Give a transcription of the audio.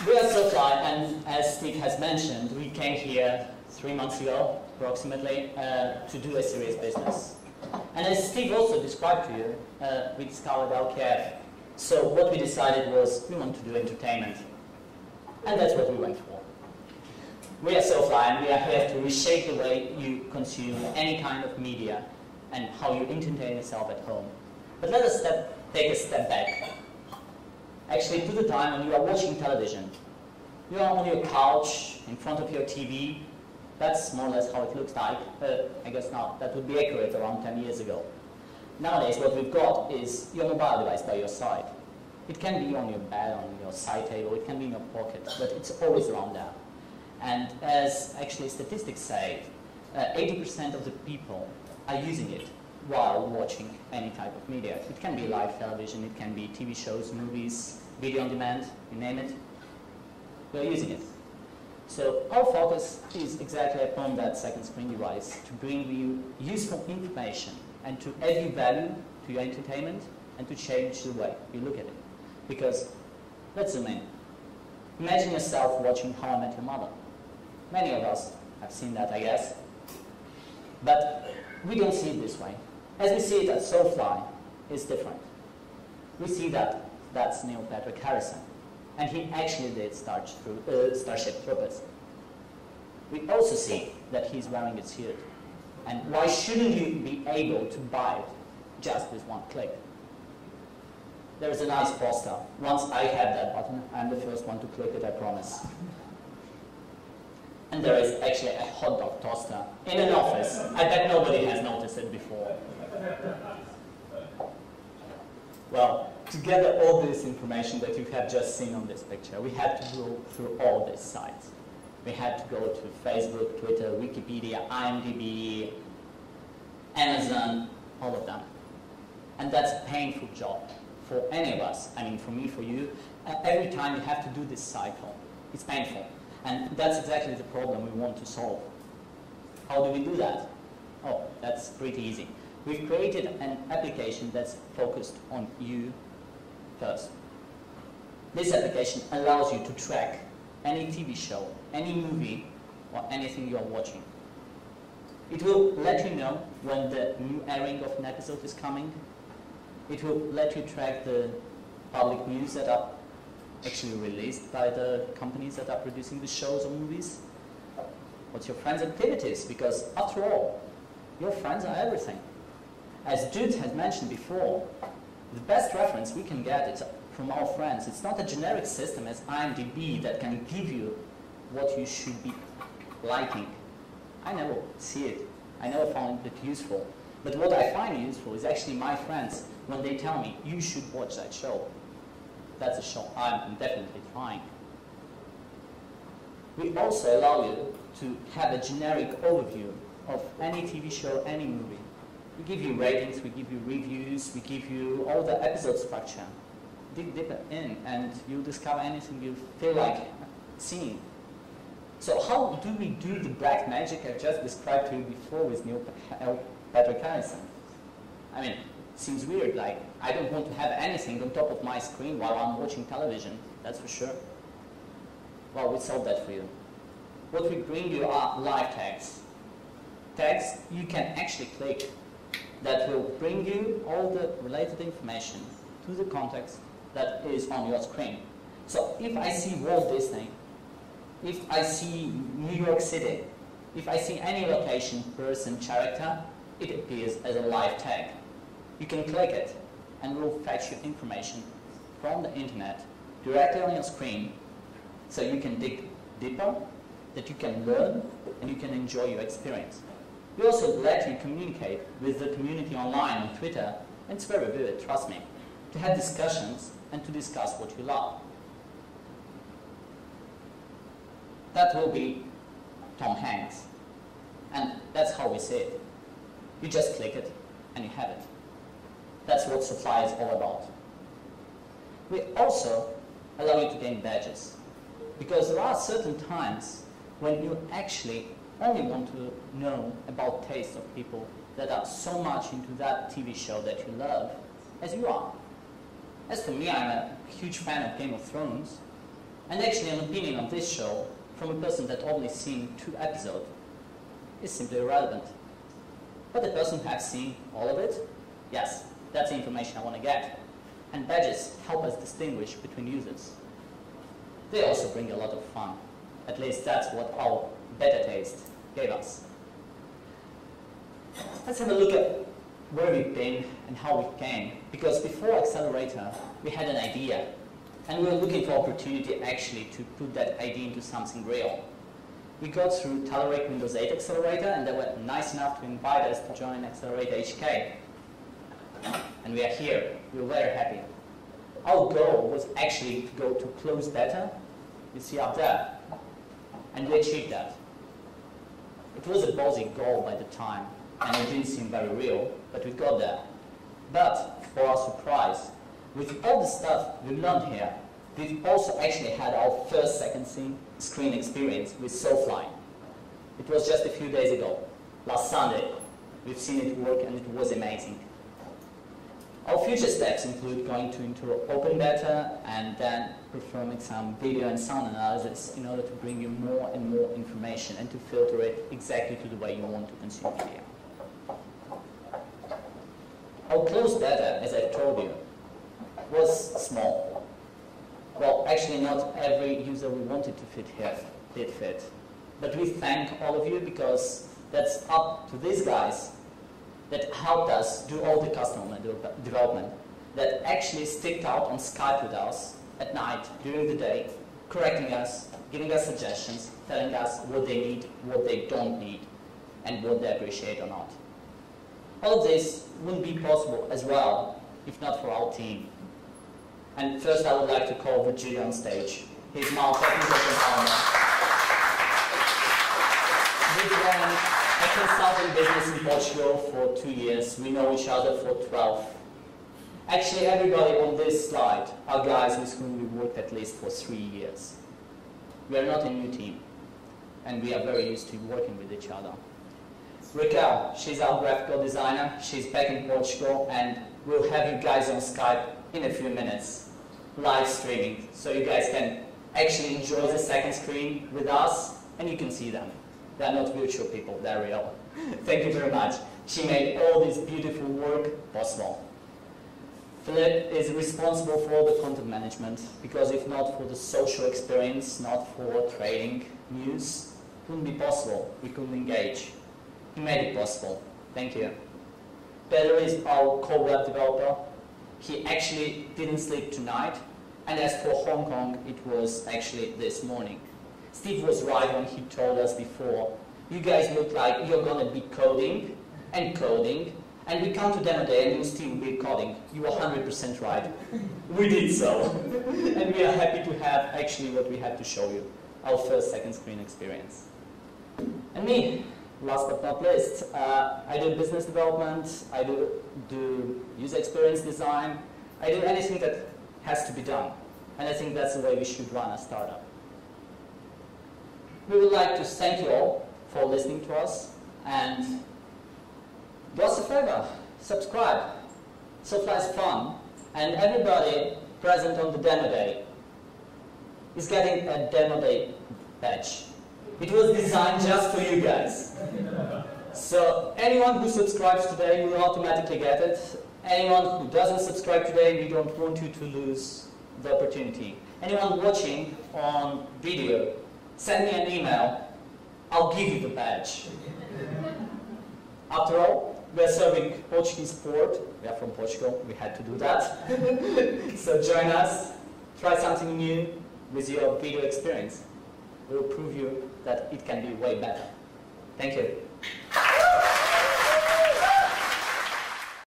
We are SoFly, and as Steve has mentioned, we came here 3 months ago, approximately, to do a serious business. And as Steve also described to you, we discovered LKF. So what we decided was we want to do entertainment. And that's what we went for. We are SoFly, and we are here to reshape the way you consume any kind of media and how you entertain yourself at home. But let us take a step back. Actually, to the time when you are watching television, you are on your couch, in front of your TV. That's more or less how it looks like. I guess now that would be accurate around 10 years ago. Nowadays, what we've got is your mobile device by your side. It can be on your bed, on your side table, it can be in your pocket, but it's always around there. And as actually statistics say, 80% of the people are using it while watching any type of media. It can be live television, it can be TV shows, movies, video on demand, you name it. We're using it. So our focus is exactly upon that second screen device to bring you useful information and to add you value to your entertainment and to change the way you look at it. Because, let's zoom in. Imagine yourself watching How I Met Your Mother. Many of us have seen that, I guess. But we don't see it this way. As we see it at SoFly, it's different. We see that that's Neil Patrick Harrison. And he actually did Starship Troopers. We also see that he's wearing a suit. And why shouldn't you be able to buy it just with one click? There is a nice poster. Once I have that button, I'm the first one to click it, I promise. And there is actually a hot dog toaster in an office. I bet nobody has noticed it before. Well, to gather all this information that you have just seen on this picture, we had to go through all these sites. We had to go to Facebook, Twitter, Wikipedia, IMDb, Amazon, all of them. And that's a painful job for any of us. I mean, for me, for you. Every time you have to do this cycle, it's painful. And that's exactly the problem we want to solve. How do we do that? Oh, that's pretty easy. We've created an application that's focused on you first. This application allows you to track any TV show, any movie, or anything you're watching. It will let you know when the new airing of an episode is coming. It will let you track the public news that are actually released by the companies that are producing the shows or movies. What's your friends' activities? Because after all, your friends are everything. As Jude has mentioned before, the best reference we can get is from our friends. It's not a generic system as IMDb that can give you what you should be liking. I never see it. I never found it useful. But what I find useful is actually my friends when they tell me, you should watch that show. That's a show I'm definitely trying. We also allow you to have a generic overview of any TV show, any movie. We give you ratings, we give you reviews, we give you all the episode structure. Dig deeper in and you'll discover anything you feel like seeing. So how do we do the black magic I just described to you before with Neil Patrick Harrison? I mean, seems weird, like I don't want to have anything on top of my screen while I'm watching television, that's for sure. Well, we solved that for you. What we bring you are live tags. Tags you can actually click that will bring you all the related information to the context that is on your screen. So if I see Walt Disney, if I see New York City, if I see any location, person, character, it appears as a live tag. You can click it and it will fetch you information from the internet directly on your screen so you can dig deeper, that you can learn, and you can enjoy your experience. We also let you communicate with the community online on Twitter, and it's very vivid, trust me, to have discussions and to discuss what you love. That will be Tom Hanks. And that's how we see it. You just click it and you have it. That's what SoFly is all about. We also allow you to gain badges. Because there are certain times when you actually only want to know about tastes of people that are so much into that TV show that you love as you are. As for me, I'm a huge fan of Game of Thrones. And actually an opinion on this show from a person that only seen 2 episodes is simply irrelevant. But the person has seen all of it? Yes, that's the information I want to get. And badges help us distinguish between users. They also bring a lot of fun. At least that's what our beta taste gave us. Let's have a look at where we've been and how we came. Because before Accelerator, we had an idea. And we were looking for opportunity actually to put that idea into something real. We got through Telerik Windows 8 Accelerator, and they were nice enough to invite us to join Accelerator HK. And we are here. We're very happy. Our goal was actually to go to closed beta, you see up there, and we achieved that. It was a ballsy goal by the time, and it didn't seem very real, but we got there. But, for our surprise, with all the stuff we learned here, we've also actually had our first second screen experience with SoFly. It was just a few days ago, last Sunday. We've seen it work and it was amazing. Our future steps include going into open beta and then performing some video and sound analysis in order to bring you more and more information and to filter it exactly to the way you want to consume video. Our closed beta, as I told you, was small. Well, actually not every user we wanted to fit here did fit. But we thank all of you because that's up to these guys that helped us do all the custom development, that actually sticked out on Skype with us at night, during the day, correcting us, giving us suggestions, telling us what they need, what they don't need, and what they appreciate or not. All of this wouldn't be possible as well if not for our team. And first I would like to call Virgilio on stage. He's now technical co-founder. We've run a consulting business in Portugal for 2 years. We know each other for 12. Actually, everybody on this slide are guys with whom we worked at least for 3 years. We are not a new team, and we are very used to working with each other. Raquel, she's our graphical designer. She's back in Portugal, and we'll have you guys on Skype in a few minutes, live streaming, so you guys can actually enjoy the second screen with us, and you can see them. They're not virtual people, they're real. Thank you very much. She made all this beautiful work possible. Philip is responsible for all the content management, because if not for the social experience, not for trading news, it wouldn't be possible. We couldn't engage. He made it possible. Thank you. Peter is our co-web developer. He actually didn't sleep tonight, and as for Hong Kong, it was actually this morning. Steve was right when he told us before, you guys look like you're going to be coding, and we come to demo day and you'll still be coding. You were 100% right. We did so. And we are happy to have actually what we had to show you, our first second screen experience. And me. Last but not least, I do business development, I do user experience design, I do anything that has to be done. And I think that's the way we should run a startup. We would like to thank you all for listening to us, and do us a favor, subscribe. SoFly is fun, and everybody present on the demo day is getting a demo day badge. It was designed just for you guys. So anyone who subscribes today will automatically get it. Anyone who doesn't subscribe today, we don't want you to lose the opportunity. Anyone watching on video, send me an email. I'll give you the badge. After all, we are serving Portuguese sport. We are from Portugal. We had to do that. So join us. Try something new with your video experience. We'll prove you that it can be way better. Thank you.